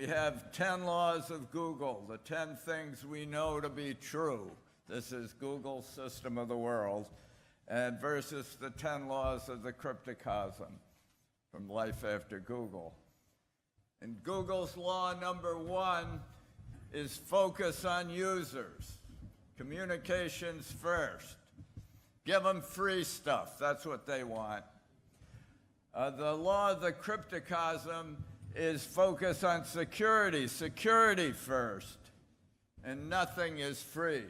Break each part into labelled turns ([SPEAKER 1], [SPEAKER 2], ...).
[SPEAKER 1] we have 10 laws of Google, the 10 things we know to be true. This is Google's system of the world, and versus the 10 laws of the Cryptocosm from Life After Google. And Google's law number 1 is focus on users. Communications first. Give them free stuff. That's what they want. The law of the Cryptocosm is focus on security. Security first. And nothing is free.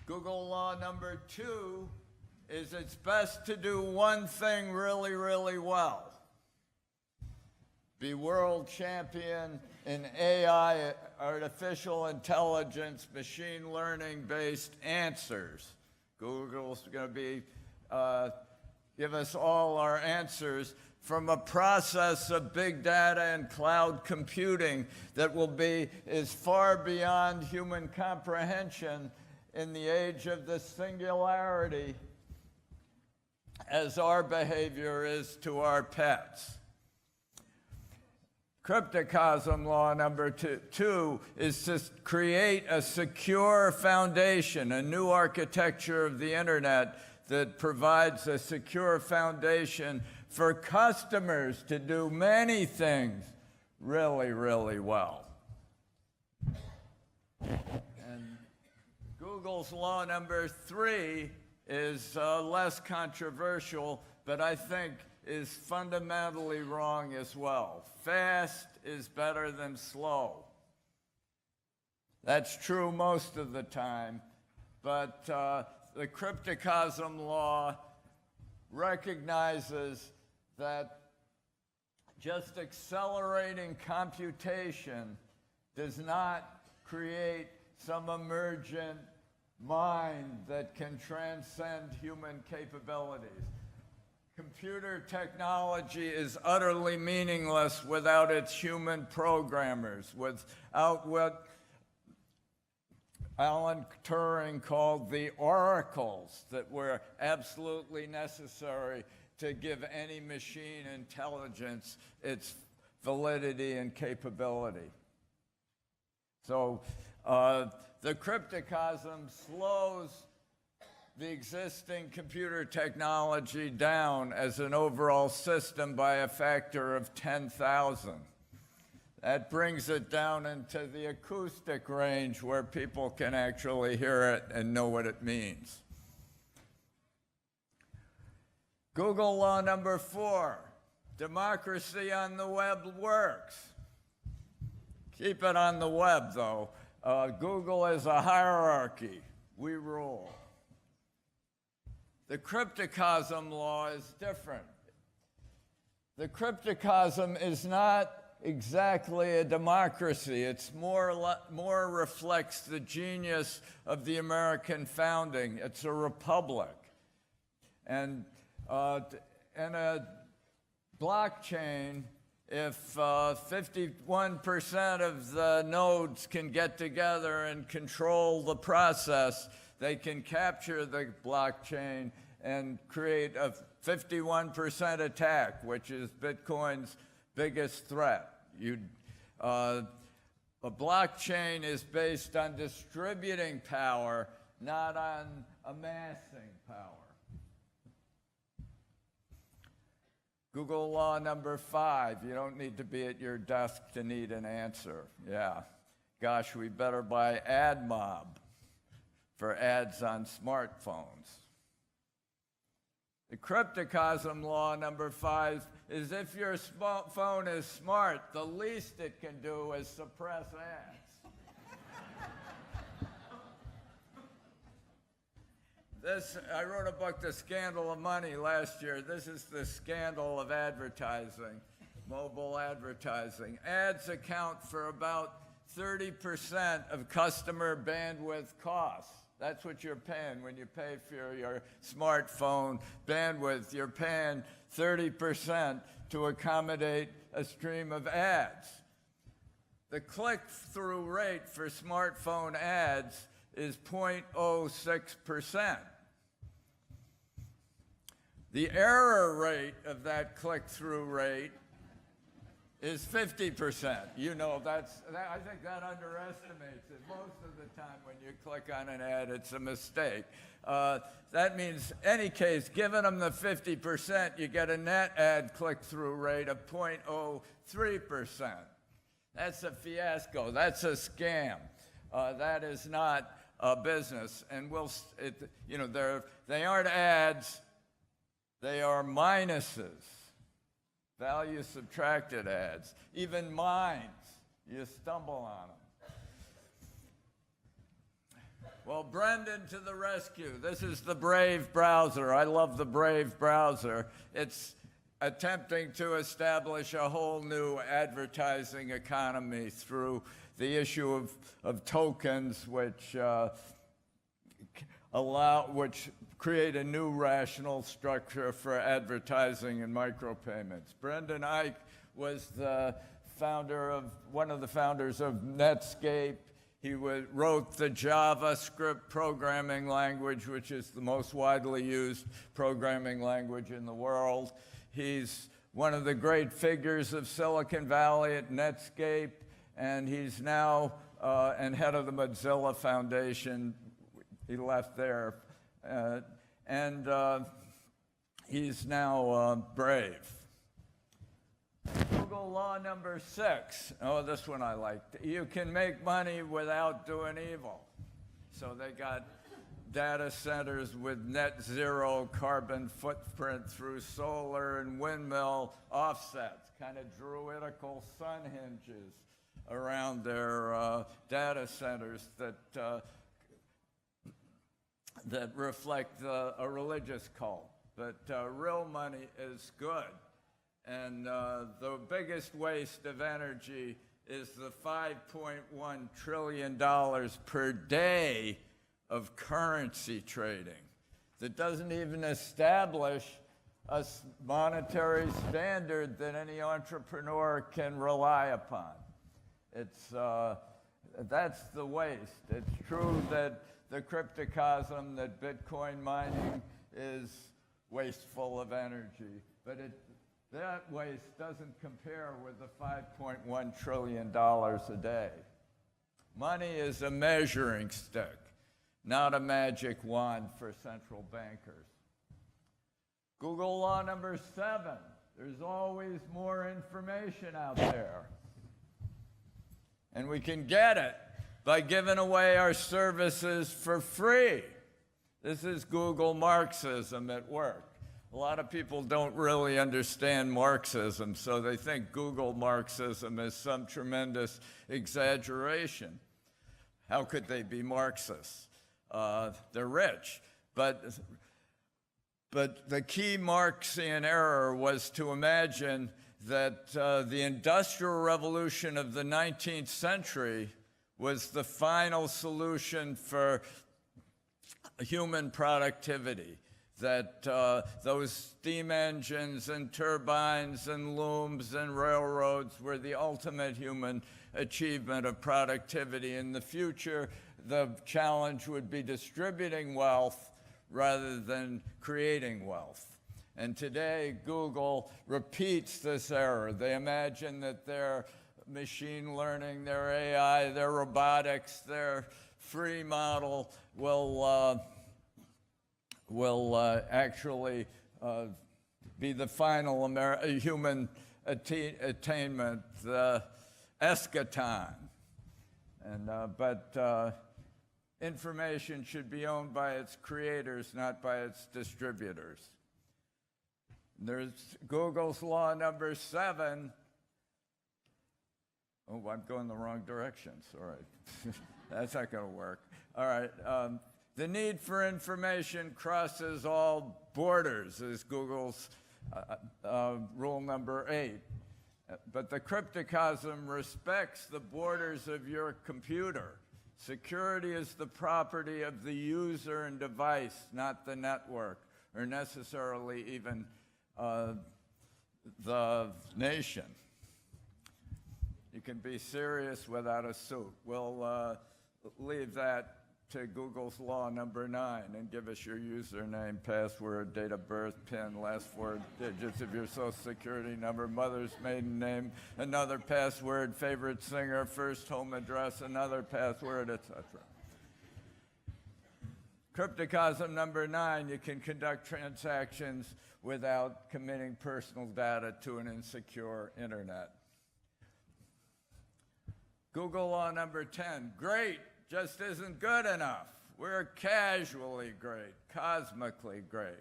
[SPEAKER 1] Google law number 2 is it's best to do one thing really, really well. Be world champion in AI, artificial intelligence, machine learning-based answers. Google's going to be give us all our answers from a process of big data and cloud computing that is far beyond human comprehension in the age of the singularity as our behavior is to our pets. Cryptocosm law number 2 is to create a secure foundation, a new architecture of the internet that provides a secure foundation for customers to do many things really, really well. And Google's law number 3 is less controversial, but I think is fundamentally wrong as well. Fast is better than slow. That's true most of the time, but the Cryptocosm law recognizes that just accelerating computation does not create some emergent mind that can transcend human capabilities. Computer technology is utterly meaningless without its human programmers, without what Alan Turing called the oracles that were absolutely necessary to give any machine intelligence its validity and capability. So the Cryptocosm slows the existing computer technology down as an overall system by a factor of 10,000. That brings it down into the acoustic range where people can actually hear it and know what it means. Google law number 4, democracy on the web works. Keep it on the web, though. Google is a hierarchy. We rule. The Cryptocosm law is different. The Cryptocosm is not exactly a democracy. It's more reflects the genius of the American founding. It's a republic. And in a blockchain, if 51% of the nodes can get together and control the process, they can capture the blockchain and create a 51% attack, which is Bitcoin's biggest threat. A blockchain is based on distributing power, not on amassing power. Google law number 5, you don't need to be at your desk to need an answer. Yeah, gosh, we better buy AdMob for ads on smartphones. The Cryptocosm law number 5 is if your phone is smart, the least it can do is suppress ads. I wrote a book, The Scandal of Money, last year. This is the scandal of advertising, mobile advertising. Ads account for about 30% of customer bandwidth costs. That's what you're paying when you pay for your smartphone bandwidth. You're paying 30% to accommodate a stream of ads. The click-through rate for smartphone ads is 0.06%. The error rate of that click-through rate is 50%. You know, I think that underestimates it. Most of the time when you click on an ad, it's a mistake. That means, any case, giving them the 50%, you get a net ad click-through rate of 0.03%. That's a fiasco. That's a scam. That is not a business. And they aren't ads. They are minuses. Value subtracted ads. Even mines, you stumble on them. Well, Brendan to the rescue. This is the Brave browser. I love the Brave browser. It's attempting to establish a whole new advertising economy through the issue of tokens, which create a new rational structure for advertising and micropayments. Brendan Eich was one of the founders of Netscape. He wrote the JavaScript programming language, which is the most widely used programming language in the world. He's one of the great figures of Silicon Valley at Netscape, and he's now and head of the Mozilla Foundation. He left there. And he's now Brave. Google law number 6. Oh, this one I like. You can make money without doing evil. So they got data centers with net zero carbon footprint through solar and windmill offsets, kind of druidical sun hinges around their data centers that reflect a religious cult. But real money is good. And the biggest waste of energy is the $5.1 trillion per day of currency trading that doesn't even establish a monetary standard that any entrepreneur can rely upon. That's the waste. It's true that the Cryptocosm, that Bitcoin mining is wasteful of energy, but that waste doesn't compare with the $5.1 trillion a day. Money is a measuring stick, not a magic wand for central bankers. Google law number 7, there's always more information out there. And we can get it by giving away our services for free. This is Google Marxism at work. A lot of people don't really understand Marxism, so they think Google Marxism is some tremendous exaggeration. How could they be Marxists? They're rich. But the key Marxian error was to imagine that the Industrial Revolution of the 19th century was the final solution for human productivity. That those steam engines and turbines and looms and railroads were the ultimate human achievement of productivity. In the future, the challenge would be distributing wealth rather than creating wealth. And today, Google repeats this error. They imagine that their machine learning, their AI, their robotics, their free model will actually be the final human attainment, the eschaton. But information should be owned by its creators, not by its distributors. There's Google's law number 7. Oh, I'm going the wrong direction. Sorry. That's not going to work. All right. The need for information crosses all borders is Google's rule number 8. But the Cryptocosm respects the borders of your computer. Security is the property of the user and device, not the network, or necessarily even the nation. You can be serious without a suit. We'll leave that to Google's law number 9 and give us your username, password, date of birth, PIN, last 4 digits of your social security number, mother's maiden name, another password, favorite singer, first home address, another password, etc. Cryptocosm number 9, you can conduct transactions without committing personal data to an insecure internet. Google law number 10, great just isn't good enough. We're casually great, cosmically great.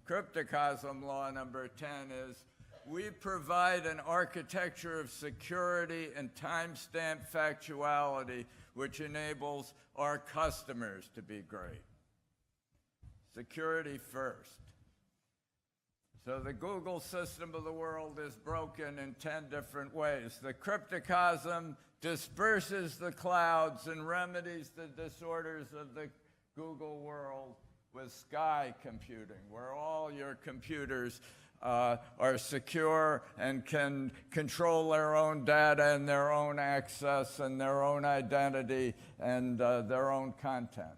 [SPEAKER 1] Cryptocosm law number 10 is we provide an architecture of security and timestamp factuality which enables our customers to be great. Security first. So the Google system of the world is broken in 10 different ways. The cryptocosm disperses the clouds and remedies the disorders of the Google world with sky computing, where all your computers are secure and can control their own data and their own access and their own identity and their own content.